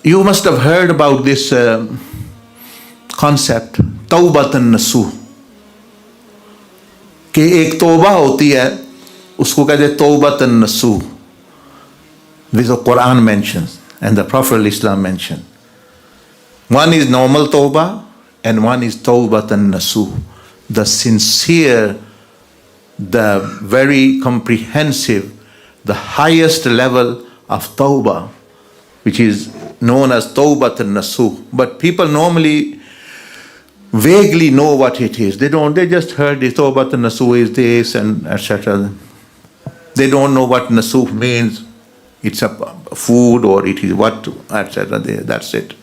You must have heard about this concept, Tawbatan Nasuh. कि एक तौबा होती है, उसको कहते हैं Tawbatan Nasuh, which the Quran mentions and the Prophet Islam mentioned. One is normal Tawbah and one is Tawbatan Nasuh, the sincere, the very comprehensive, the highest level of Tawbah, which is known as Tawbatan Nasuh. But people normally vaguely know what it is. They just heard this Tawbatan Nasuh is this and etc. They don't know what Nasuh means. It's a food or it is what, etc. That's it.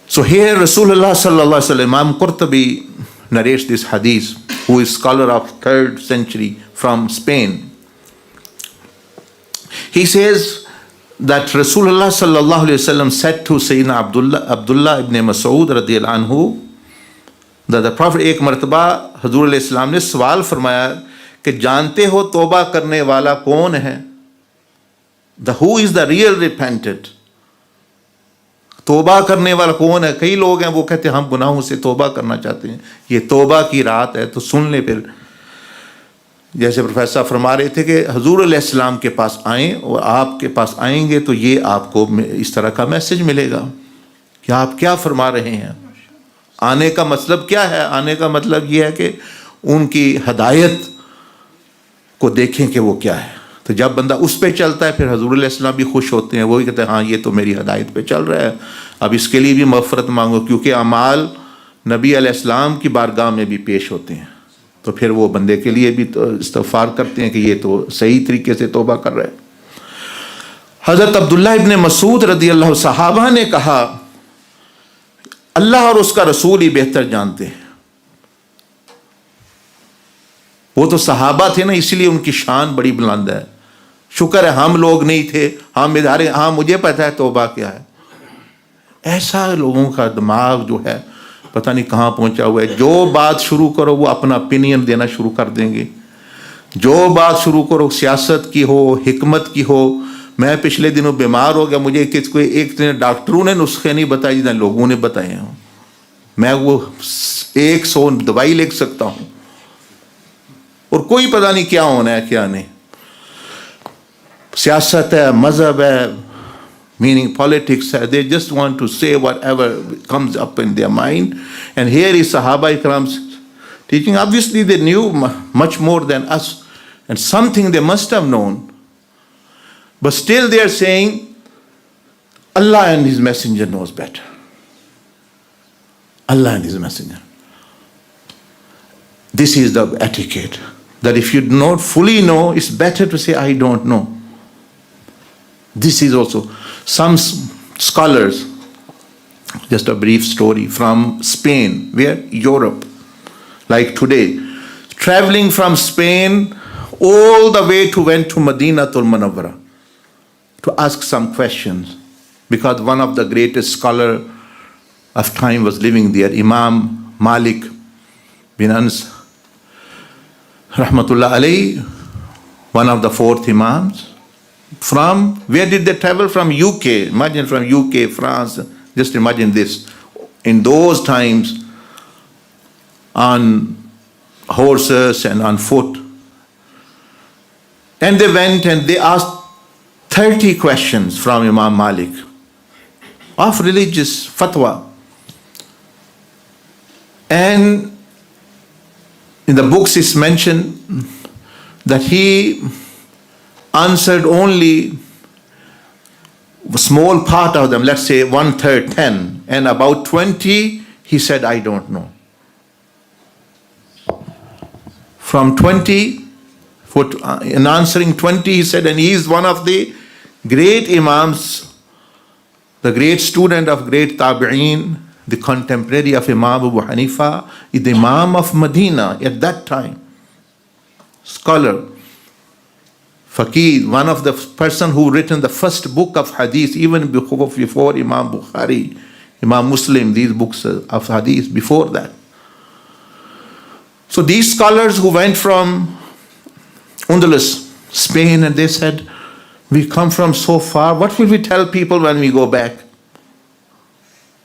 So here Rasulullah sallallahu alaihi wasallam, Imam Qurtubi narrates this hadith, who is scholar of 3rd century from Spain. He says that Rasulullah sallallahu alaihi wasallam said to Sayyidina Abdullah ibn Mas'ud radiyallahu anhu, that the Prophet एक मरतबा हजूर अलैहि सलाम ने सवाल फरमाया कि जानते हो तौबा करने वाला कौन है? Who is the real repentant? तौबा करने वाला कौन है? कई लोग हैं वो कहते हैं हम गुनाहों से तौबा करना चाहते हैं, ये तौबा की रात है, तो सुन ले फिर। जैसे प्रोफेसर फरमा रहे थे कि हजूर अलैहिस्सलाम के पास आएँ और आपके पास आएंगे तो ये आपको इस तरह का मैसेज मिलेगा कि आप क्या फरमा रहे हैं। आने का मतलब क्या है? आने का मतलब ये है कि उनकी हदायत को देखें कि वो क्या है। तो जब बंदा उस पे चलता है फिर हजूर अलैहिस्सलाम भी खुश होते हैं, वो भी कहते हैं हाँ ये तो मेरी हदायत पे चल रहा है, अब इसके लिए भी मग़फ़िरत मांगो, क्योंकि अमाल नबी अलैहिस्सलाम की बारगाह में भी पेश होते हैं। तो फिर वो बंदे के लिए भी तो इस्तग़फ़ार करते हैं कि ये तो सही तरीके से तौबा कर रहा है। हज़रत अब्दुल्लाह इब्न मसूद रज़ियल्लाहु सहाबा ने कहा अल्लाह और उसका रसूल ही बेहतर जानते हैं। वो तो सहाबा थे ना, इसलिए उनकी शान बड़ी बुलंद है। शुक्र है हम लोग नहीं थे, हम इधारे हाँ मुझे पता है तौबा क्या है। ऐसा लोगों का दिमाग जो है पता नहीं कहाँ पहुंचा हुआ है। जो बात शुरू करो वो अपना ओपिनियन देना शुरू कर देंगे, जो बात शुरू करो सियासत की हो, हिकमत की हो। मैं पिछले दिनों बीमार हो गया, मुझे किसको एक डॉक्टरों ने नुस्खे नहीं बताए जितना लोगों ने बताए हैं। मैं वो 100 दवाई लिख सकता हूँ और कोई पता नहीं क्या होना है क्या नहीं। सियासत है, मजहब है, meaning politics, they just want to say whatever comes up in their mind. And here is Sahaba Ikram's teaching. Obviously they knew much more than us, and something they must have known. But still they are saying, Allah and His Messenger knows better. Allah and His Messenger. This is the etiquette. That if you don't fully know, it's better to say, I don't know. This is also some scholars, just a brief story from Spain, where Europe, like today, traveling from Spain all the way went to Madinatul Munawwara to ask some questions, because one of the greatest scholar of time was living there, Imam Malik bin Anas, Rahmatullah alayhi, one of the 4th Imams. From where did they travel? From UK. Imagine, from UK, France. Just imagine this. In those times, on horses and on foot. And they went and they asked 30 questions from Imam Malik of religious fatwa. And in the books it's mentioned that he answered only a small part of them, let's say 1/3, 10, and about 20 he said I don't know. From 20, in answering 20 he said, and he is one of the great Imams, the great student of great Tabi'een, the contemporary of Imam Abu Hanifa, the Imam of Medina at that time, scholar, Faqih, one of the person who written the first book of hadith, even before Imam Bukhari, Imam Muslim, these books of hadith before that. So these scholars who went from Andalus, Spain, and they said, We come from so far. What will we tell people when we go back?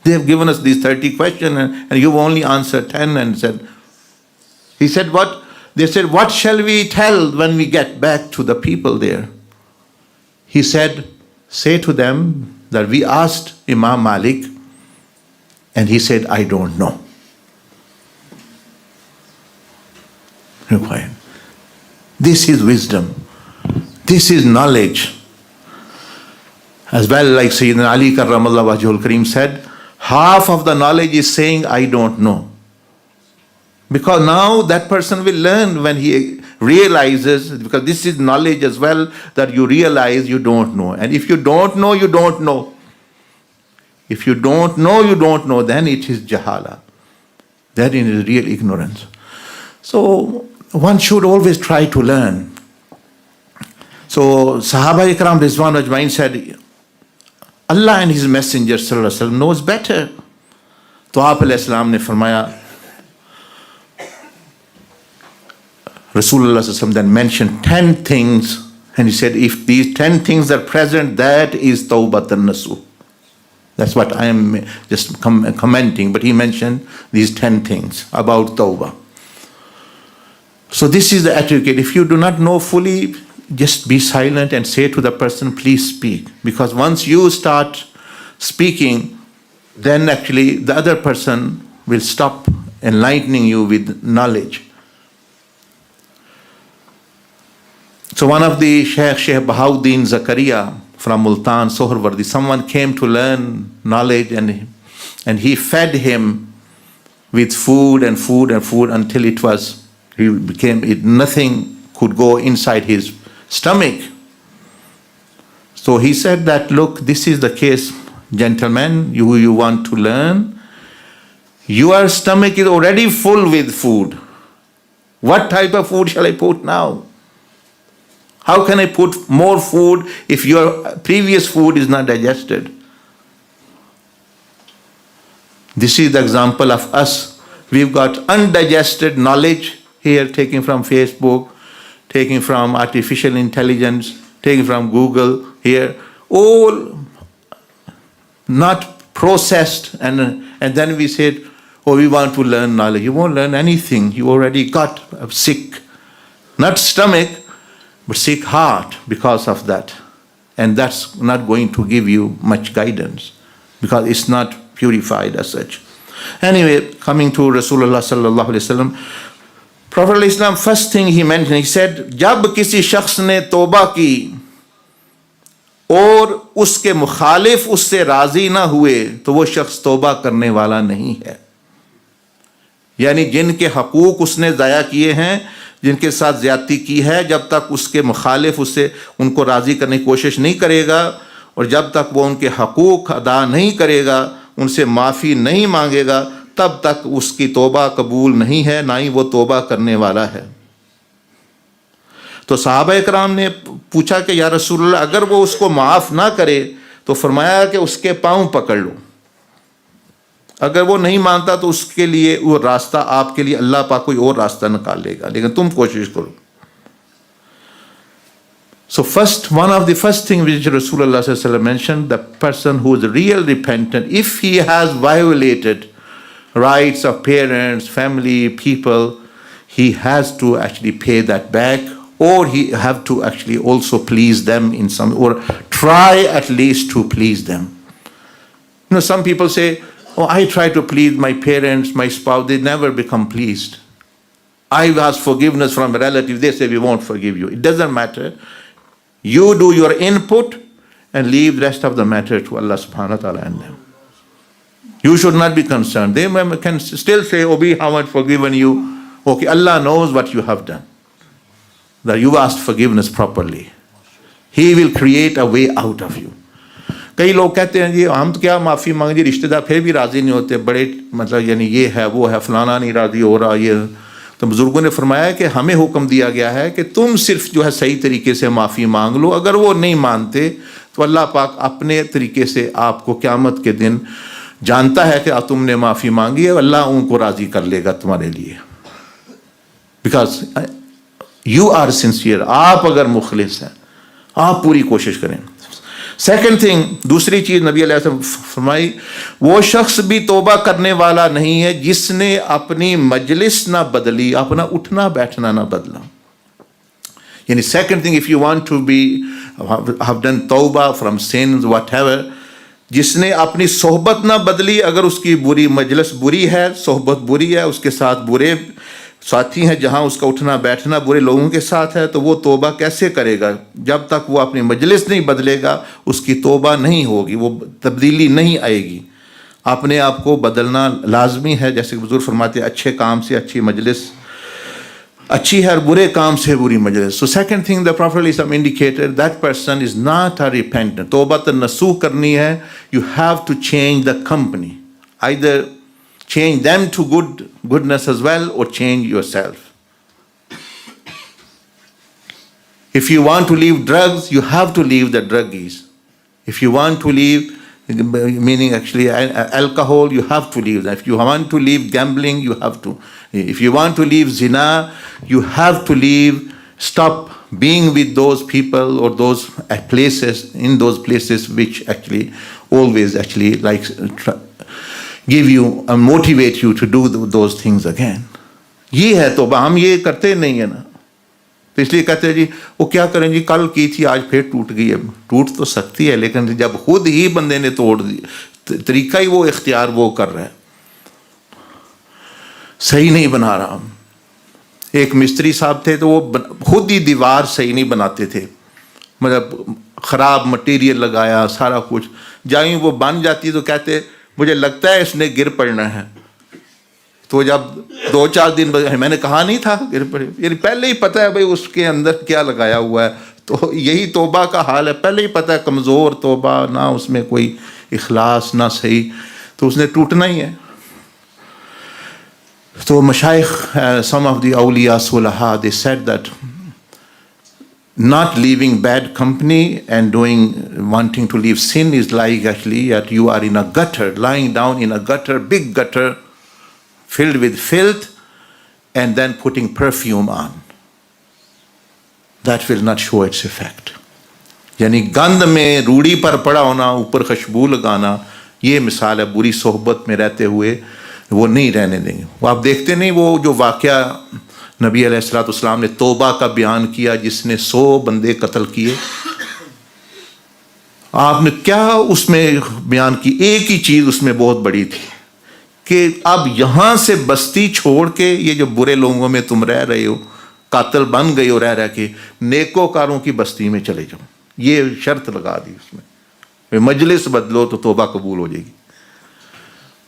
They have given us these 30 questions and you've only answered 10 and said, he said, what? They said, what shall we tell when we get back to the people there? He said, say to them that we asked Imam Malik and he said, I don't know. This is wisdom. This is knowledge. As well, like Sayyidina Ali Karramallahu Wajhul Kareem said, half of the knowledge is saying, I don't know. Because now that person will learn when he realizes, because this is knowledge as well, that you realize you don't know. And if you don't know, you don't know. If you don't know, you don't know, then it is jahala. That is real ignorance. So one should always try to learn. So Sahaba Ikram Rizwan Ajmain said, Allah and His Messenger Sallallahu Alaihi Wasallam knows better. तो आप अलैहिस्सलाम ने फरमाया, Rasulullah Sallallahu Alaihi Wasallam then mentioned 10 things, and he said, if these 10 things are present, that is Tawbah and Nasuh. That's what I am just commenting, but he mentioned these 10 things about Tawbah. So this is the etiquette. If you do not know fully, just be silent and say to the person, please speak. Because once you start speaking, then actually the other person will stop enlightening you with knowledge. So one of the Sheikh Bahauddin Zakaria from Multan, Sohrawardi, someone came to learn knowledge and he fed him with food until nothing could go inside his stomach. So he said that, look, this is the case, gentlemen, you want to learn. Your stomach is already full with food. What type of food shall I put now? How can I put more food if your previous food is not digested? This is the example of us. We've got undigested knowledge here, taken from Facebook, taken from artificial intelligence, taken from Google here, all not processed. And then we said, oh, we want to learn knowledge. You won't learn anything. You already got a sick, not stomach, but sick heart because of that. And that's not going to give you much guidance because it's not purified as such. Anyway, coming to Rasulullah sallallahu alaihi wasallam, Prophet Islam, first thing he mentioned, he said, जब किसी शख्स ने तौबा की और उसके मुखालिफ उससे राजी ना हुए तो वो शख्स तौबा करने वाला नहीं है. यानी जिनके हकूक उसने ज़ाया किए हैं, जिनके साथ ज़्यादती की है, जब तक उसके मुखालिफ उससे उनको राज़ी करने की कोशिश नहीं करेगा और जब तक वो उनके हकूक अदा नहीं करेगा, उनसे माफ़ी नहीं मांगेगा, तब तक उसकी तौबा कबूल नहीं है, ना ही वो तौबा करने वाला है. तो सहाबा इकराम ने पूछा कि या रसूलल्लाह, अगर वो उसको माफ़ ना करे तो फरमाया कि उसके पाँव पकड़ लो. अगर वो नहीं मानता तो उसके लिए वो रास्ता, आपके लिए अल्लाह पाक कोई और रास्ता निकाल लेगा, लेकिन तुम कोशिश करो. So one of the first things which Rasulullah sallallahu alaihi wasallam mentioned, the person who is real repentant, if he has violated rights of parents, family, people, he has to actually pay that back, or he have to actually also please them in some, or try at least to please them. You know, some people say, oh, I try to please my parents, my spouse, they never become pleased. I ask forgiveness from a relative, they say we won't forgive you. It doesn't matter. You do your input and leave the rest of the matter to Allah subhanahu wa ta'ala and them. You should not be concerned. They can still say, oh, we haven't forgiven you. Okay, Allah knows what you have done. That you asked forgiveness properly. He will create a way out of you. कई लोग कहते हैं जी हम तो क्या माफ़ी मांगे जी, रिश्तेदार फिर भी राज़ी नहीं होते, बड़े मतलब यानी ये है वो है, फलाना नहीं राज़ी हो रहा ये. तो बुजुर्गों ने फरमाया कि हमें हुक्म दिया गया है कि तुम सिर्फ जो है सही तरीके से माफ़ी मांग लो. अगर वो नहीं मानते तो अल्लाह पाक अपने तरीके से आपको क़यामत के दिन जानता है कि तुमने माफ़ी मांगी है, अल्लाह उनको राज़ी कर लेगा तुम्हारे लिए. Because you are sincere. आप अगर मुखलिस हैं, आप पूरी कोशिश करें। सेकंड थिंग, दूसरी चीज नबी अलैहि सल्लम फरमाई, वो शख्स भी तौबा करने वाला नहीं है जिसने अपनी मजलिस ना बदली, अपना उठना बैठना ना बदला। यानी second thing, if you want to be have done तौबा फ्रॉम सिन्स व्हाटएवर, जिसने अपनी सोहबत ना बदली, अगर उसकी बुरी मजलिस बुरी है, सोहबत बुरी है, उसके साथ बुरे साथी हैं, जहाँ उसका उठना बैठना बुरे लोगों के साथ है, तो वो तौबा कैसे करेगा? जब तक वो अपनी मजलिस नहीं बदलेगा उसकी तौबा नहीं होगी, वो तब्दीली नहीं आएगी। अपने आप को बदलना लाजमी है। जैसे बुजुर्ग फरमाते हैं, अच्छे काम से अच्छी मजलिस अच्छी है और बुरे काम से बुरी मजलिस। So second thing the prophet Islam indicated that person is not a repentant. तौबा तो नसूह करनी है, you have to change the company, either change them to goodness as well, or change yourself. If you want to leave drugs, you have to leave the druggies. If you want to leave, meaning actually alcohol, you have to leave that. If you want to leave gambling, you have to. If you want to leave zina, you have to leave, stop being with those people or those places, in those places which actually always actually like give you and motivate you to do those things again. ये है तौबा। हम ये करते नहीं है ना, तो इसलिए कहते हैं जी वो क्या करें जी, कल की थी आज फिर टूट गई है। टूट तो सकती है, लेकिन जब खुद ही बंदे ने तोड़ दी, तरीका ही वो इख्तियार वो कर रहा है, सही नहीं बना रहा। एक मिस्त्री साहब थे, तो वो खुद ही दीवार सही नहीं बनाते थे, मतलब ख़राब मटेरियल लगाया सारा कुछ, जहाँ वो बन जाती तो कहते मुझे लगता है इसने गिर पड़ना है। तो जब 2-4 दिन मैंने कहा नहीं था गिर पड़े, यानी पहले ही पता है भाई उसके अंदर क्या लगाया हुआ है। तो यही तौबा का हाल है, पहले ही पता है कमज़ोर तौबा, ना उसमें कोई इखलास ना सही, तो उसने टूटना ही है। तो मशाइख, some of the awliya sulaha, they said that not leaving bad company and wanting to leave sin is like actually that you are in a gutter, lying down in a gutter, big gutter filled with filth, and then putting perfume on. That will not show its effect. यानी गंद में रूढ़ी पर पड़ा होना, ऊपर खुशबू लगाना, ये मिसाल है बुरी सोहबत में रहते हुए वो नहीं रहने देंगे। वो आप देखते नहीं, वो जो वाक़या नबी अलैहिस्सलाम ने तौबा का बयान किया, जिसने 100 बंदे कत्ल किए, आपने क्या उसमें बयान की? एक ही चीज़ उसमें बहुत बड़ी थी कि अब यहाँ से बस्ती छोड़ के ये जो बुरे लोगों में तुम रह रहे हो, कातिल बन गए हो रह रह के, नेकोकारों की बस्ती में चले जाओ। ये शर्त लगा दी उसमें, मजलिस बदलो तो तौबा कबूल हो जाएगी।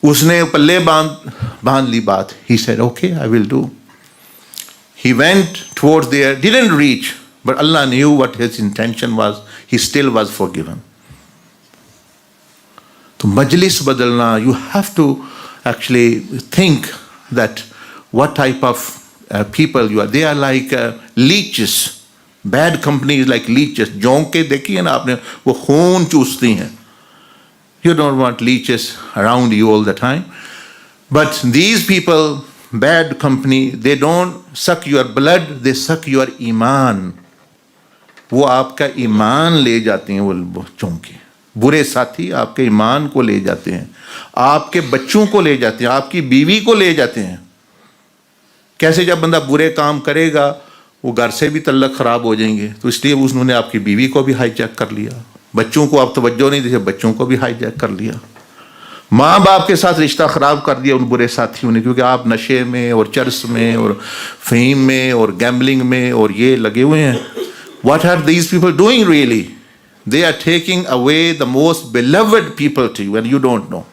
उसने पल्ले बांध ली बात। He said okay, I will do. He went towards there, didn't reach, but Allah knew what his intention was. He still was forgiven. तो मजलिस बदलना, you have to actually think that what type of people you are. They are like leeches. Bad company is like leeches. जोंक के देखिए ना आपने, वो खून चूसती हैं। You don't want leeches around you all the time. But these people, bad company, they don't suck your blood, they suck your ईमान। वो आपका ईमान ले जाते हैं, वो चौंके। बुरे साथी आपके ईमान को ले जाते हैं, आपके बच्चों को ले जाते हैं, आपकी बीवी को ले जाते हैं। कैसे? जब बंदा बुरे काम करेगा वो घर से भी तल्लक ख़राब हो जाएंगे, तो इसलिए उन्होंने आपकी बीवी को भी हाईजैक कर लिया, बच्चों को आप तवज्जो नहीं देते, बच्चों को भी हाईजैक कर लिया, माँ बाप के साथ रिश्ता ख़राब कर दिया उन बुरे साथियों ने, क्योंकि आप नशे में और चर्स में और फ़हीम में और गैम्बलिंग में और ये लगे हुए हैं। What are these people doing really? They are taking away the most beloved people to you and you don't know.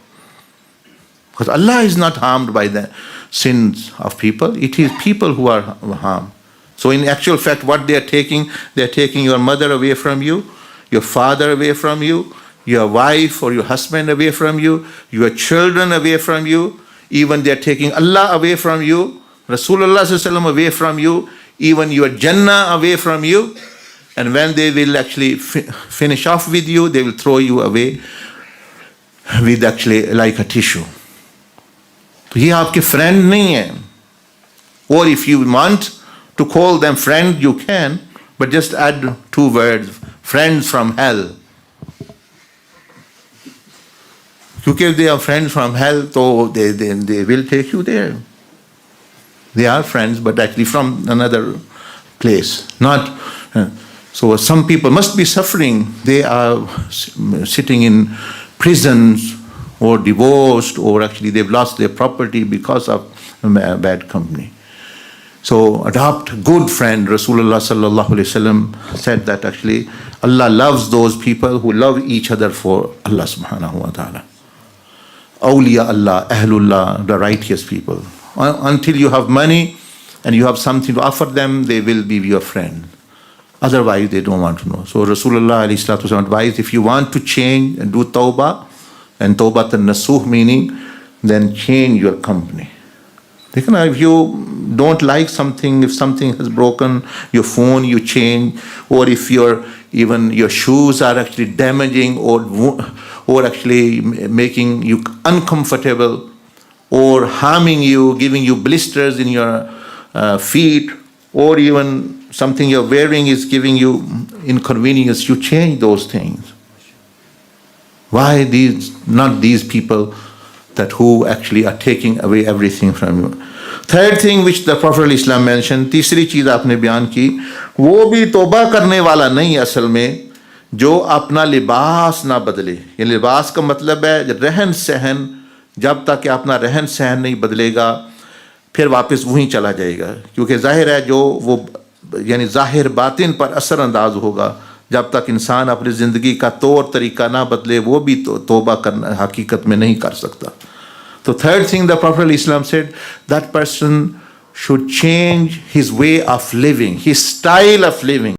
Because Allah is not harmed by the sins of people. It is people who are harmed. So in actual fact, what they are taking your mother away from you, your father away from you, your wife or your husband away from you, your children away from you, even they are taking Allah away from you, Rasulullah sallallahu alaihi wasallam away from you, even your Jannah away from you. And when they will actually finish off with you, they will throw you away with actually like a tissue. तो ये आपके friend नहीं है. Or if you want to call them friend, you can, but just add 2 words, friends from hell. क्योंकि if they are friends from hell, so they will take you there. They are friends, but actually from another place. Not so. Some people must be suffering. They are sitting in prisons or divorced, or actually they've lost their property because of bad company. So adopt good friend. Rasulullah sallallahu alaihi wasallam said that actually Allah loves those people who love each other for Allah subhanahu wa ta'ala. Awliya Allah, Ahlullah, the righteous people. Until you have money and you have something to offer them, they will be your friend. Otherwise, they don't want to know. So Rasulullah alayhi salatu wasallam advised, if you want to change and do Tawbah, and Tawbah and Nasuhah meaning, then change your company. If you don't like something, if something has broken, your phone you change, or if even your shoes are actually damaging or actually making you uncomfortable or harming you, giving you blisters in your feet, or even something you're wearing is giving you inconvenience, you change those things. Why not these people that who actually are taking away everything from you? Third thing which the Prophet Islam mentioned, तीसरी चीज आपने बयान की, वो भी तौबा करने वाला नहीं असल में जो अपना लिबास ना बदले. ये लिबास का मतलब है रहन सहन. जब तक कि अपना रहन सहन नहीं बदलेगा फिर वापस वहीं चला जाएगा, क्योंकि जाहिर है जो वो यानी जाहिर बातिन पर असरअंदाज होगा. जब तक इंसान अपनी ज़िंदगी का तौर तरीका ना बदले वो भी तौबा करना हकीकत में नहीं कर सकता. तो third thing the Prophet Islam said, that person should change his way of living, his style of living.